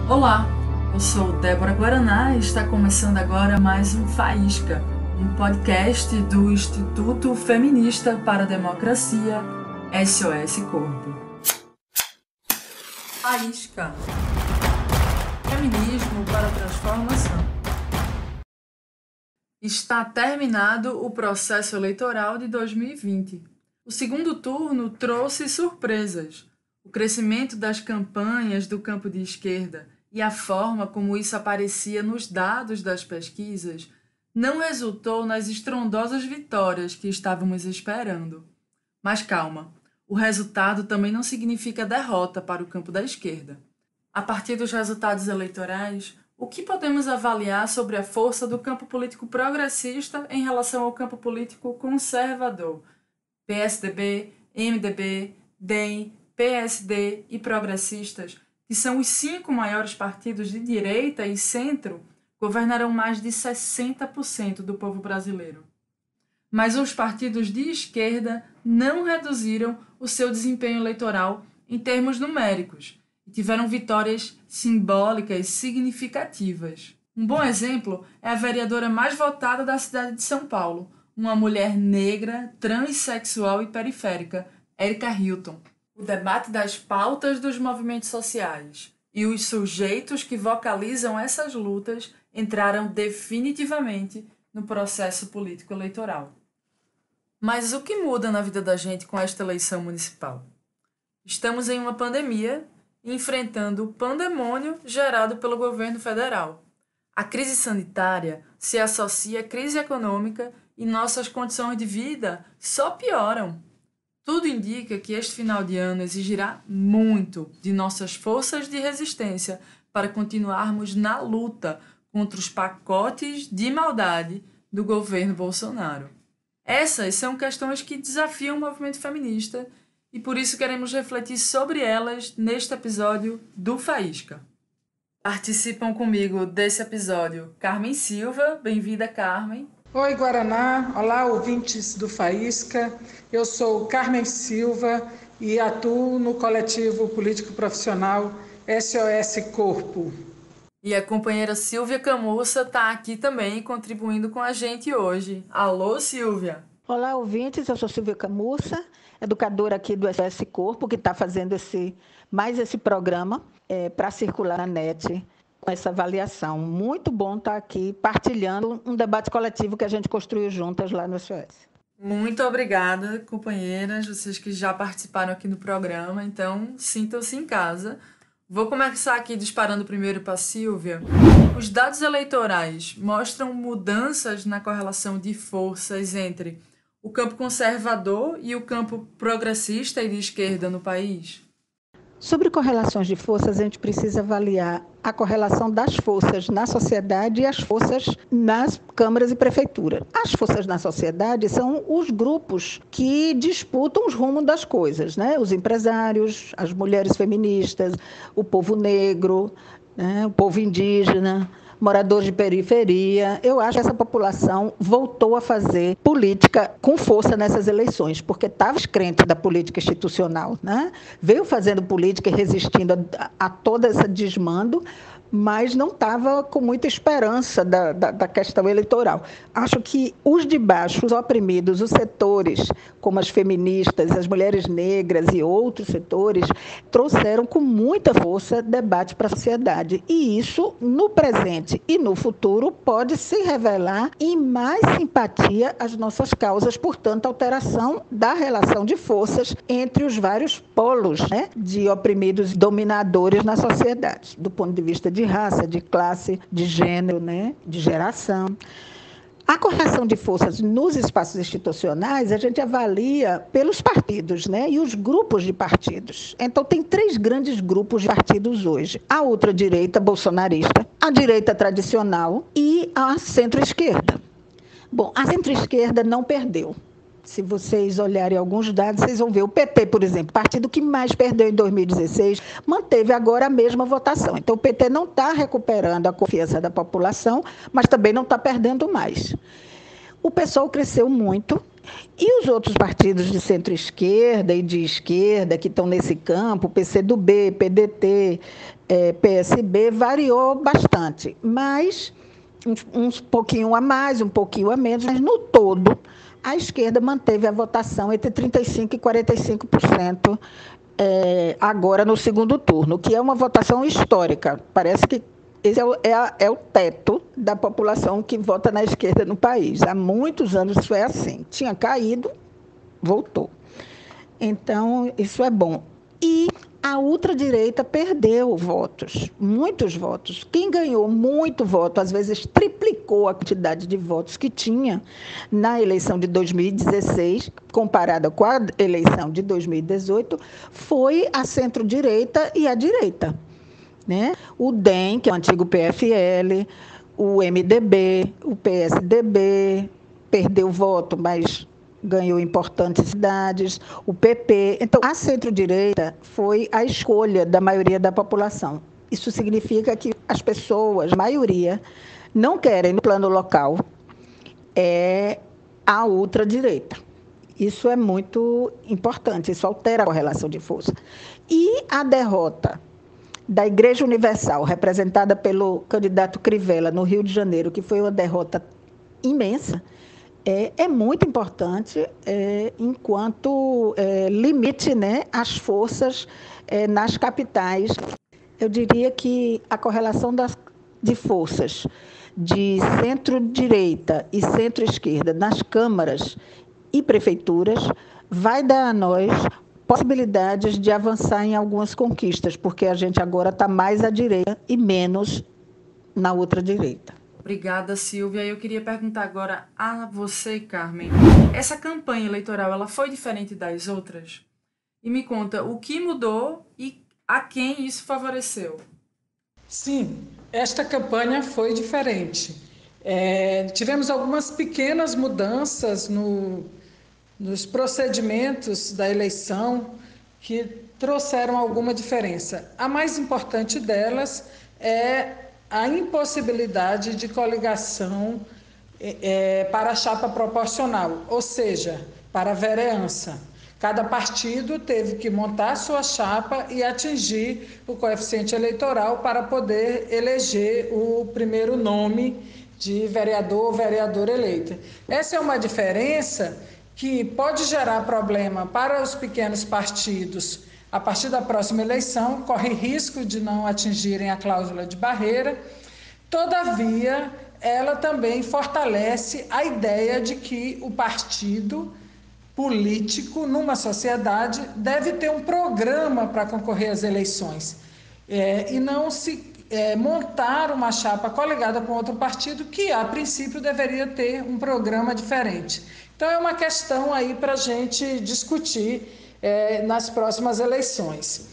Olá, eu sou Débora Guaraná e está começando agora mais um Faísca, um podcast do Instituto Feminista para a Democracia, SOS Corpo. Faísca. Feminismo para a transformação. Está terminado o processo eleitoral de 2020. O segundo turno trouxe surpresas. O crescimento das campanhas do campo de esquerda e a forma como isso aparecia nos dados das pesquisas não resultou nas estrondosas vitórias que estávamos esperando. Mas calma, o resultado também não significa derrota para o campo da esquerda. A partir dos resultados eleitorais, o que podemos avaliar sobre a força do campo político progressista em relação ao campo político conservador? PSDB, MDB, DEM, PSD e progressistas, que são os 5 maiores partidos de direita e centro, governarão mais de 60% do povo brasileiro. Mas os partidos de esquerda não reduziram o seu desempenho eleitoral em termos numéricos e tiveram vitórias simbólicas significativas. Um bom exemplo é a vereadora mais votada da cidade de São Paulo, uma mulher negra, transexual e periférica, Érica Hilton. O debate das pautas dos movimentos sociais e os sujeitos que vocalizam essas lutas entraram definitivamente no processo político eleitoral. Mas o que muda na vida da gente com esta eleição municipal? Estamos em uma pandemia e enfrentando o pandemônio gerado pelo governo federal. A crise sanitária se associa à crise econômica e nossas condições de vida só pioram. Tudo indica que este final de ano exigirá muito de nossas forças de resistência para continuarmos na luta contra os pacotes de maldade do governo Bolsonaro. Essas são questões que desafiam o movimento feminista e por isso queremos refletir sobre elas neste episódio do Faísca. Participam comigo desse episódio Carmen Silva, bem-vinda Carmen. Oi Guaraná, olá ouvintes do Faísca, eu sou Carmen Silva e atuo no coletivo político profissional SOS Corpo. E a companheira Silvia Camussa está aqui também contribuindo com a gente hoje. Alô Silvia! Olá ouvintes, eu sou Silvia Camussa, educadora aqui do SOS Corpo, que está fazendo mais esse programa para circular na net. Essa avaliação. Muito bom estar aqui partilhando um debate coletivo que a gente construiu juntas lá no SOS. Muito obrigada, companheiras, vocês que já participaram aqui no programa, então sintam-se em casa. Vou começar aqui disparando primeiro para a Silvia. Os dados eleitorais mostram mudanças na correlação de forças entre o campo conservador e o campo progressista e de esquerda no país? Sobre correlações de forças, a gente precisa avaliar a correlação das forças na sociedade e as forças nas câmaras e prefeituras. As forças na sociedade são os grupos que disputam os rumos das coisas, né? Os empresários, as mulheres feministas, o povo negro, né? O povo indígena, moradores de periferia. Eu acho que essa população voltou a fazer política com força nessas eleições, porque estava descrente da política institucional, né? Veio fazendo política e resistindo a todo esse desmando, mas não estava com muita esperança da questão eleitoral. Acho que os de baixo, os oprimidos, os setores, como as feministas, as mulheres negras e outros setores, trouxeram com muita força debate para a sociedade. E isso, no presente e no futuro, pode se revelar em mais simpatia às nossas causas, portanto, alteração da relação de forças entre os vários polos, né, de oprimidos e dominadores na sociedade, do ponto de vista de raça, de classe, de gênero, né, de geração. A correlação de forças nos espaços institucionais, a gente avalia pelos partidos, né, e os grupos de partidos. Então, tem 3 grandes grupos de partidos hoje. A ultradireita bolsonarista, a direita tradicional e a centro-esquerda. Bom, a centro-esquerda não perdeu. Se vocês olharem alguns dados, vocês vão ver o PT, por exemplo, partido que mais perdeu em 2016, manteve agora a mesma votação. Então, o PT não está recuperando a confiança da população, mas também não está perdendo mais. o PSOL cresceu muito e os outros partidos de centro-esquerda e de esquerda que estão nesse campo, PCdoB, PDT, PSB, variou bastante, mas um pouquinho a mais, um pouquinho a menos, mas no todo a esquerda manteve a votação entre 35% e 45% agora no segundo turno, que é uma votação histórica. Parece que esse é o teto da população que vota na esquerda no país. Há muitos anos isso é assim. Tinha caído, voltou. Então, isso é bom. E a ultradireita perdeu votos, muitos votos. Quem ganhou muito voto, às vezes triplicou a quantidade de votos que tinha na eleição de 2016, comparada com a eleição de 2018, foi a centro-direita e a direita. Né? O DEM, que é o antigo PFL, o MDB, o PSDB, perdeu voto, mas ganhou importantes cidades, o PP. Então, a centro-direita foi a escolha da maioria da população. Isso significa que as pessoas, a maioria, não querem, no plano local, a ultradireita. Isso é muito importante, isso altera a correlação de força. E a derrota da Igreja Universal, representada pelo candidato Crivella no Rio de Janeiro, que foi uma derrota imensa, é muito importante enquanto limite, né, as forças nas capitais. Eu diria que a correlação de forças de centro-direita e centro-esquerda nas câmaras e prefeituras vai dar a nós possibilidades de avançar em algumas conquistas, porque a gente agora está mais à direita e menos na outra direita. Obrigada, Silvia. Eu queria perguntar agora a você, Carmen. Essa campanha eleitoral, ela foi diferente das outras? E me conta, o que mudou e a quem isso favoreceu? Sim, esta campanha foi diferente. Tivemos algumas pequenas mudanças nos procedimentos da eleição que trouxeram alguma diferença. A mais importante delas é a impossibilidade de coligação para a chapa proporcional, ou seja, para a vereança. Cada partido teve que montar sua chapa e atingir o coeficiente eleitoral para poder eleger o primeiro nome de vereador ou vereadora eleita. Essa é uma diferença que pode gerar problema para os pequenos partidos. A partir da próxima eleição, corre risco de não atingirem a cláusula de barreira. Todavia, ela também fortalece a ideia de que o partido político, numa sociedade, deve ter um programa para concorrer às eleições. E não se montar uma chapa coligada com outro partido que, a princípio, deveria ter um programa diferente. Então, é uma questão aí para a gente discutir nas próximas eleições.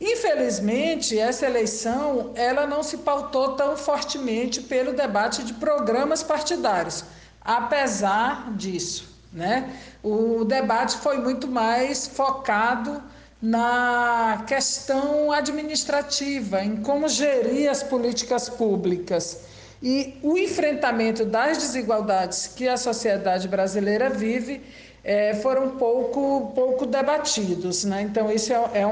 Infelizmente, essa eleição ela não se pautou tão fortemente pelo debate de programas partidários, apesar disso, né? O debate foi muito mais focado na questão administrativa, em como gerir as políticas públicas. E o enfrentamento das desigualdades que a sociedade brasileira vive foram pouco debatidos, né? Então, isso é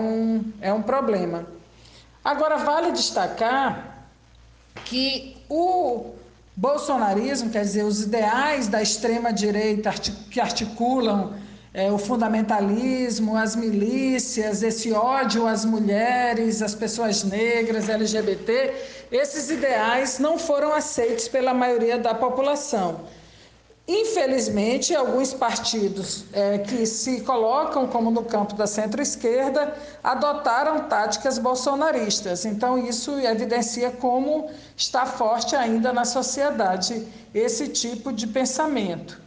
um problema. Agora, vale destacar que o bolsonarismo, quer dizer, os ideais da extrema-direita que articulam o fundamentalismo, as milícias, esse ódio às mulheres, às pessoas negras, LGBT, esses ideais não foram aceitos pela maioria da população. Infelizmente, alguns partidos que se colocam como no campo da centro-esquerda adotaram táticas bolsonaristas. Então, isso evidencia como está forte ainda na sociedade esse tipo de pensamento.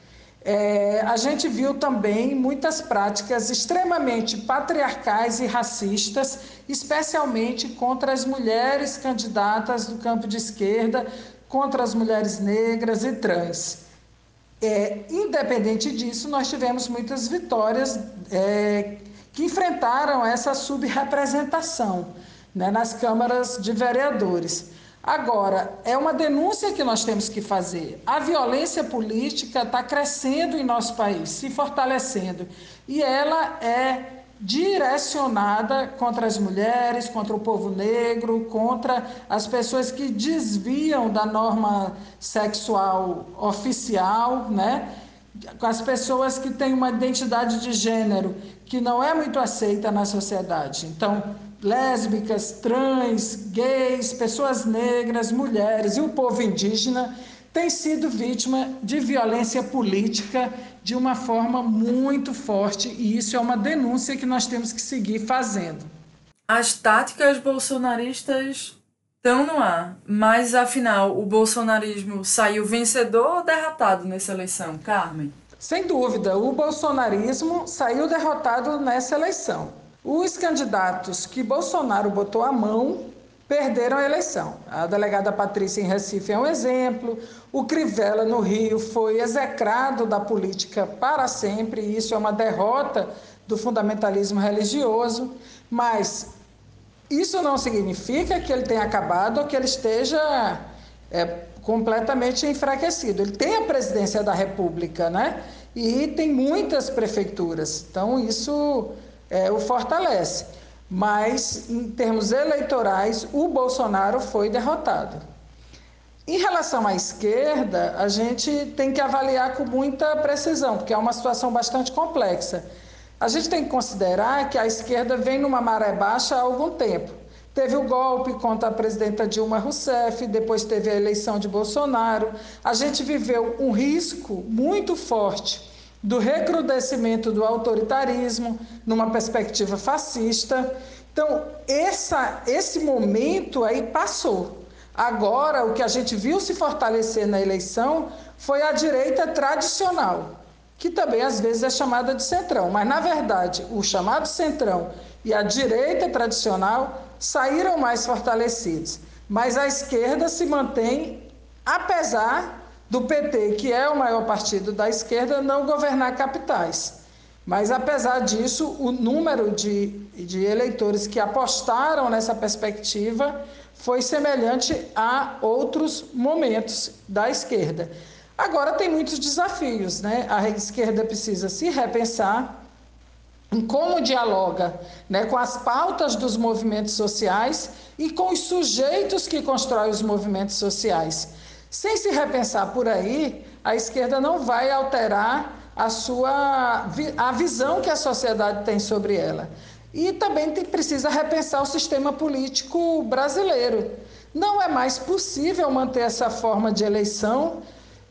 A gente viu também muitas práticas extremamente patriarcais e racistas, especialmente contra as mulheres candidatas do campo de esquerda, contra as mulheres negras e trans. Independente disso, nós tivemos muitas vitórias que enfrentaram essa subrepresentação, né, nas câmaras de vereadores. Agora, é uma denúncia que nós temos que fazer. A violência política está crescendo em nosso país, se fortalecendo, e ela é direcionada contra as mulheres, contra o povo negro, contra as pessoas que desviam da norma sexual oficial, né? Com as pessoas que têm uma identidade de gênero que não é muito aceita na sociedade. Então, lésbicas, trans, gays, pessoas negras, mulheres e o povo indígena têm sido vítima de violência política de uma forma muito forte, e isso é uma denúncia que nós temos que seguir fazendo. As táticas bolsonaristas estão no ar, mas afinal o bolsonarismo saiu vencedor ou derrotado nessa eleição, Carmen? Sem dúvida, o bolsonarismo saiu derrotado nessa eleição. Os candidatos que Bolsonaro botou a mão perderam a eleição. A delegada Patrícia em Recife é um exemplo, o Crivella no Rio foi execrado da política para sempre, e isso é uma derrota do fundamentalismo religioso, mas isso não significa que ele tenha acabado ou que ele esteja completamente enfraquecido. Ele tem a presidência da República, né? E tem muitas prefeituras, então isso o fortalece. Mas, em termos eleitorais, o Bolsonaro foi derrotado. Em relação à esquerda, a gente tem que avaliar com muita precisão, porque é uma situação bastante complexa. A gente tem que considerar que a esquerda vem numa maré baixa há algum tempo. Teve o golpe contra a presidenta Dilma Rousseff, depois teve a eleição de Bolsonaro. A gente viveu um risco muito forte do recrudescimento do autoritarismo, numa perspectiva fascista. Então, esse momento aí passou. Agora, o que a gente viu se fortalecer na eleição foi a direita tradicional, que também às vezes é chamada de centrão, mas na verdade o chamado centrão e a direita tradicional saíram mais fortalecidos, mas a esquerda se mantém, apesar do PT, que é o maior partido da esquerda, não governar capitais. Mas, apesar disso, o número de eleitores que apostaram nessa perspectiva foi semelhante a outros momentos da esquerda. Agora, tem muitos desafios, né? A esquerda precisa se repensar em como dialoga, né, com as pautas dos movimentos sociais e com os sujeitos que constroem os movimentos sociais. Sem se repensar por aí, a esquerda não vai alterar a visão que a sociedade tem sobre ela. E também precisa repensar o sistema político brasileiro. Não é mais possível manter essa forma de eleição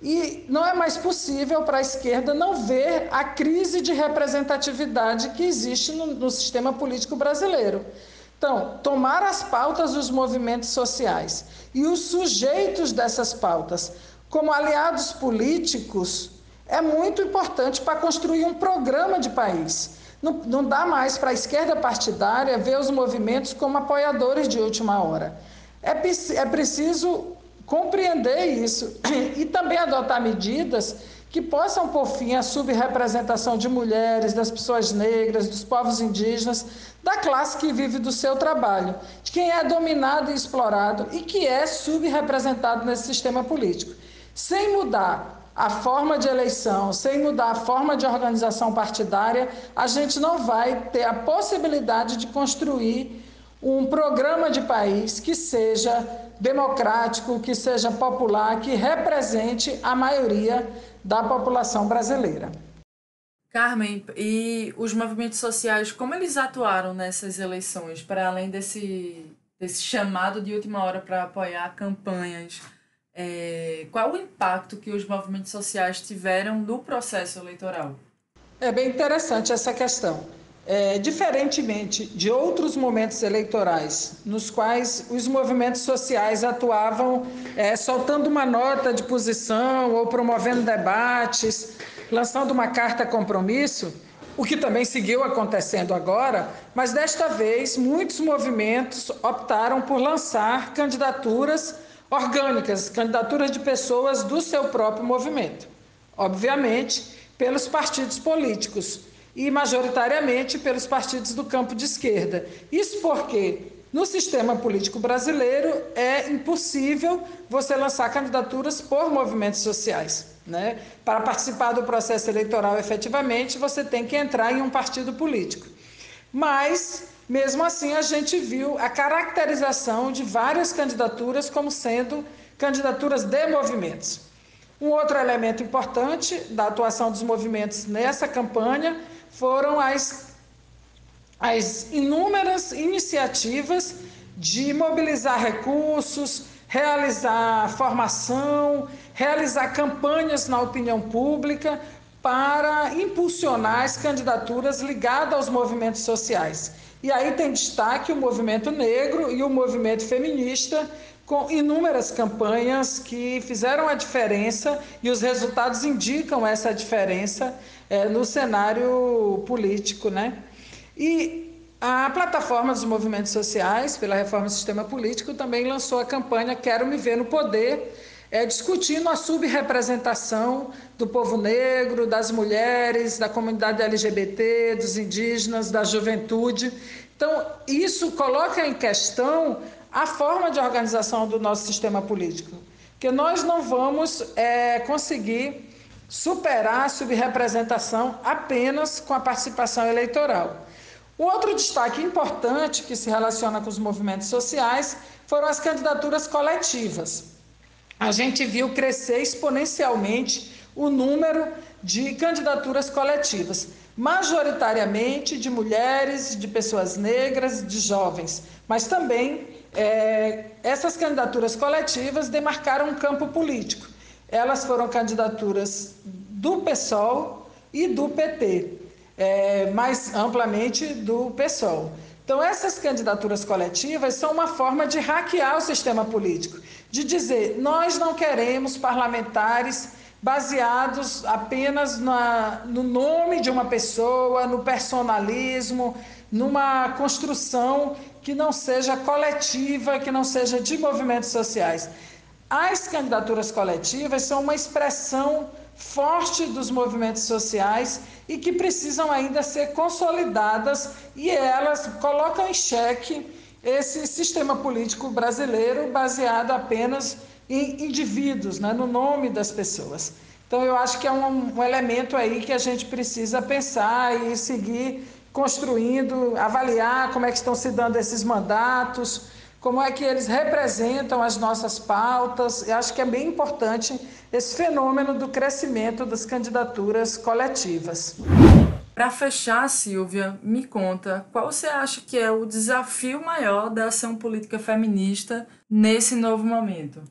e não é mais possível para a esquerda não ver a crise de representatividade que existe no sistema político brasileiro. Então, tomar as pautas dos movimentos sociais e os sujeitos dessas pautas como aliados políticos é muito importante para construir um programa de país. Não dá mais para a esquerda partidária ver os movimentos como apoiadores de última hora. É preciso compreender isso e também adotar medidas que possam pôr fim à subrepresentação de mulheres, das pessoas negras, dos povos indígenas, da classe que vive do seu trabalho, de quem é dominado e explorado e que é subrepresentado nesse sistema político. Sem mudar a forma de eleição, sem mudar a forma de organização partidária, a gente não vai ter a possibilidade de construir um programa de país que seja democrático, que seja popular, que represente a maioria da população brasileira. Carmen, e os movimentos sociais, como eles atuaram nessas eleições, para além desse chamado de última hora para apoiar campanhas? Qual o impacto que os movimentos sociais tiveram no processo eleitoral? É bem interessante essa questão. Diferentemente de outros momentos eleitorais, nos quais os movimentos sociais atuavam soltando uma nota de posição ou promovendo debates, lançando uma carta compromisso, o que também seguiu acontecendo agora, mas desta vez muitos movimentos optaram por lançar candidaturas orgânicas, candidaturas de pessoas do seu próprio movimento. Obviamente, pelos partidos políticos e majoritariamente pelos partidos do campo de esquerda. Isso porque No sistema político brasileiro, é impossível você lançar candidaturas por movimentos sociais, né? Para participar do processo eleitoral efetivamente, você tem que entrar em um partido político. Mas, mesmo assim, a gente viu a caracterização de várias candidaturas como sendo candidaturas de movimentos. Um outro elemento importante da atuação dos movimentos nessa campanha foram as inúmeras iniciativas de mobilizar recursos, realizar formação, realizar campanhas na opinião pública para impulsionar as candidaturas ligadas aos movimentos sociais. E aí tem destaque o movimento negro e o movimento feminista, com inúmeras campanhas que fizeram a diferença, e os resultados indicam essa diferença no cenário político, né? E a plataforma dos movimentos sociais, pela reforma do sistema político, também lançou a campanha Quero Me Ver no Poder, discutindo a subrepresentação do povo negro, das mulheres, da comunidade LGBT, dos indígenas, da juventude. Então, isso coloca em questão a forma de organização do nosso sistema político, que nós não vamos conseguir superar a subrepresentação apenas com a participação eleitoral. Um outro destaque importante que se relaciona com os movimentos sociais foram as candidaturas coletivas. A gente viu crescer exponencialmente o número de candidaturas coletivas, majoritariamente de mulheres, de pessoas negras, de jovens, mas também essas candidaturas coletivas demarcaram um campo político. Elas foram candidaturas do PSOL e do PT. Mais amplamente do PSOL. Então, essas candidaturas coletivas são uma forma de hackear o sistema político, de dizer, nós não queremos parlamentares baseados apenas no nome de uma pessoa, no personalismo, numa construção que não seja coletiva, que não seja de movimentos sociais. As candidaturas coletivas são uma expressão forte dos movimentos sociais e que precisam ainda ser consolidadas, e elas colocam em xeque esse sistema político brasileiro baseado apenas em indivíduos, né, no nome das pessoas. Então, eu acho que é um elemento aí que a gente precisa pensar e seguir construindo, avaliar como é que estão se dando esses mandatos, como é que eles representam as nossas pautas. Eu acho que é bem importante esse fenômeno do crescimento das candidaturas coletivas. Para fechar, Silvia, me conta, qual você acha que é o desafio maior da ação política feminista nesse novo momento?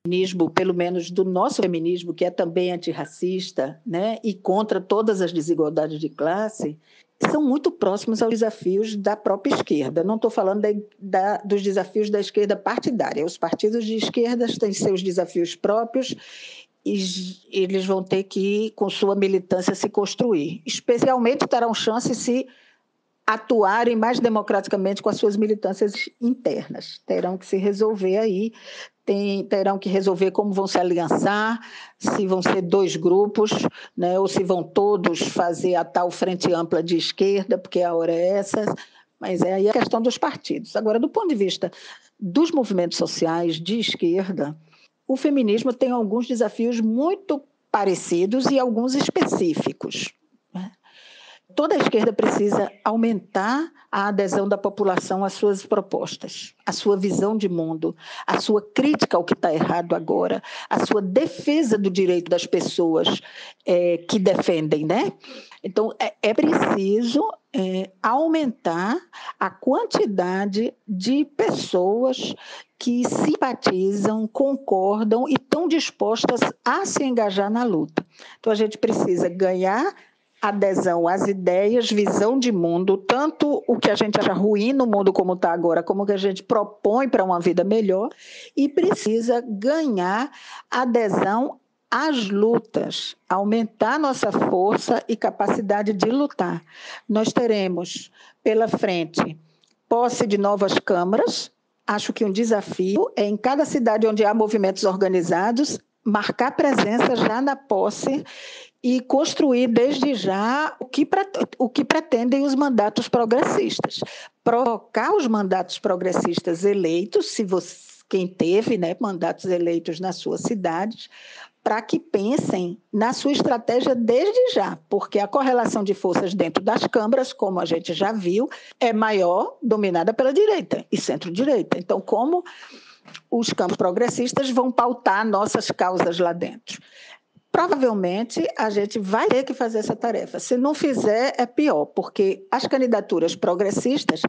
Feminismo, pelo menos do nosso feminismo, que é também antirracista, né, e contra todas as desigualdades de classe, são muito próximos aos desafios da própria esquerda. Não estou falando dos desafios da esquerda partidária. Os partidos de esquerda têm seus desafios próprios e eles vão ter que, com sua militância, se construir. Especialmente terão chance se atuarem mais democraticamente com as suas militâncias internas. Terão que se resolver aí, terão que resolver como vão se aliançar, se vão ser 2 grupos, né, ou se vão todos fazer a tal frente ampla de esquerda, porque a hora é essa, mas é aí a questão dos partidos. Agora, do ponto de vista dos movimentos sociais de esquerda, o feminismo tem alguns desafios muito parecidos e alguns específicos. Toda a esquerda precisa aumentar a adesão da população às suas propostas, à sua visão de mundo, à sua crítica ao que está errado agora, à sua defesa do direito das pessoas que defendem, né? Então, é preciso aumentar a quantidade de pessoas que simpatizam, concordam e estão dispostas a se engajar na luta. Então, a gente precisa ganhar adesão às ideias, visão de mundo, tanto o que a gente acha ruim no mundo como está agora, como o que a gente propõe para uma vida melhor, e precisa ganhar adesão às lutas, aumentar nossa força e capacidade de lutar. Nós teremos pela frente posse de novas câmaras. Acho que um desafio é, em cada cidade onde há movimentos organizados, marcar presença já na posse e construir desde já o que pretendem os mandatos progressistas. Provocar os mandatos progressistas eleitos, quem teve, né, mandatos eleitos nas suas cidades, para que pensem na sua estratégia desde já, porque a correlação de forças dentro das câmaras, como a gente já viu, é maior, dominada pela direita e centro-direita. Então, como os campos progressistas vão pautar nossas causas lá dentro? Provavelmente a gente vai ter que fazer essa tarefa. Se não fizer, é pior, porque as candidaturas progressistas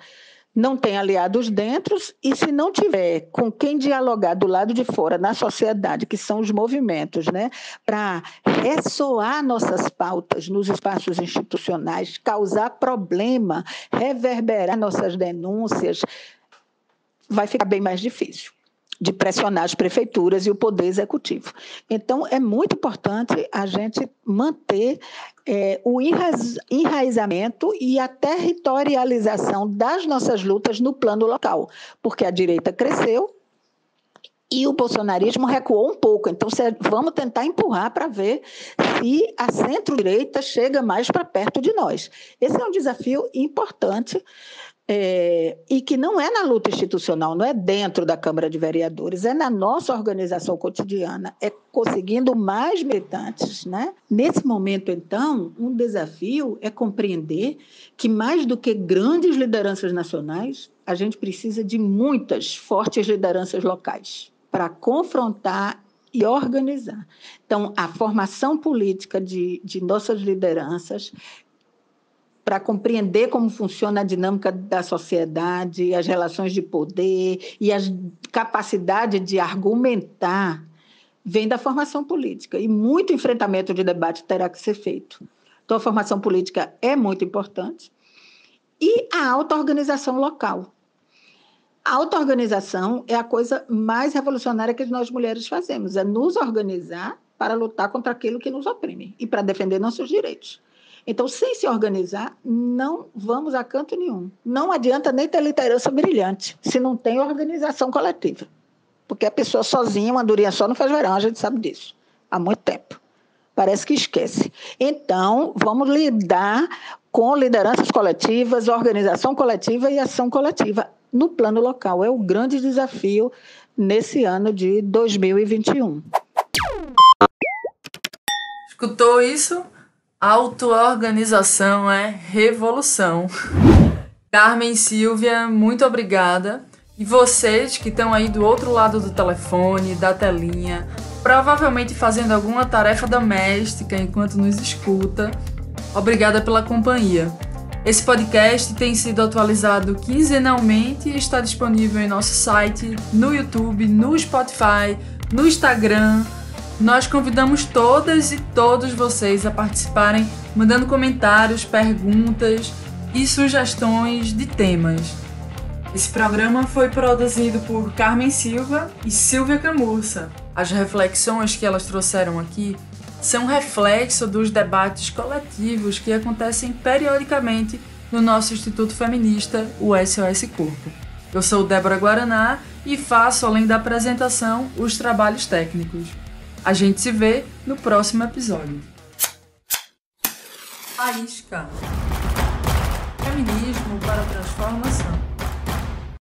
não têm aliados dentro, e se não tiver com quem dialogar do lado de fora, na sociedade, que são os movimentos, né, para ressoar nossas pautas nos espaços institucionais, causar problema, reverberar nossas denúncias, vai ficar bem mais difícil de pressionar as prefeituras e o poder executivo. Então, é muito importante a gente manter o enraizamento e a territorialização das nossas lutas no plano local, porque a direita cresceu e o bolsonarismo recuou um pouco. Então, vamos tentar empurrar para ver se a centro-direita chega mais para perto de nós. Esse é um desafio importante, e que não é na luta institucional, não é dentro da Câmara de Vereadores, é na nossa organização cotidiana, é conseguindo mais militantes, né? Nesse momento, então, um desafio é compreender que, mais do que grandes lideranças nacionais, a gente precisa de muitas fortes lideranças locais para confrontar e organizar. Então, a formação política de nossas lideranças, para compreender como funciona a dinâmica da sociedade, as relações de poder e a capacidade de argumentar, vem da formação política. E muito enfrentamento de debate terá que ser feito. Então, a formação política é muito importante. E a auto-organização local. A auto-organização é a coisa mais revolucionária que nós mulheres fazemos, é nos organizar para lutar contra aquilo que nos oprime e para defender nossos direitos. Então, sem se organizar, não vamos a canto nenhum. Não adianta nem ter liderança brilhante, se não tem organização coletiva. Porque a pessoa sozinha, uma andorinha só, não faz verão, a gente sabe disso, há muito tempo. Parece que esquece. Então, vamos lidar com lideranças coletivas, organização coletiva e ação coletiva no plano local. É o grande desafio nesse ano de 2021. Escutou isso? Auto-organização é revolução. Carmen e Silvia, muito obrigada. E vocês que estão aí do outro lado do telefone, da telinha, provavelmente fazendo alguma tarefa doméstica enquanto nos escuta, obrigada pela companhia. Esse podcast tem sido atualizado quinzenalmente e está disponível em nosso site, no YouTube, no Spotify, no Instagram. Nós convidamos todas e todos vocês a participarem, mandando comentários, perguntas e sugestões de temas. Esse programa foi produzido por Carmen Silva e Silvia Camurça. As reflexões que elas trouxeram aqui são reflexo dos debates coletivos que acontecem periodicamente no nosso Instituto Feminista, o SOS Corpo. Eu sou Débora Guaraná e faço, além da apresentação, os trabalhos técnicos. A gente se vê no próximo episódio. Faísca. Feminismo para a transformação.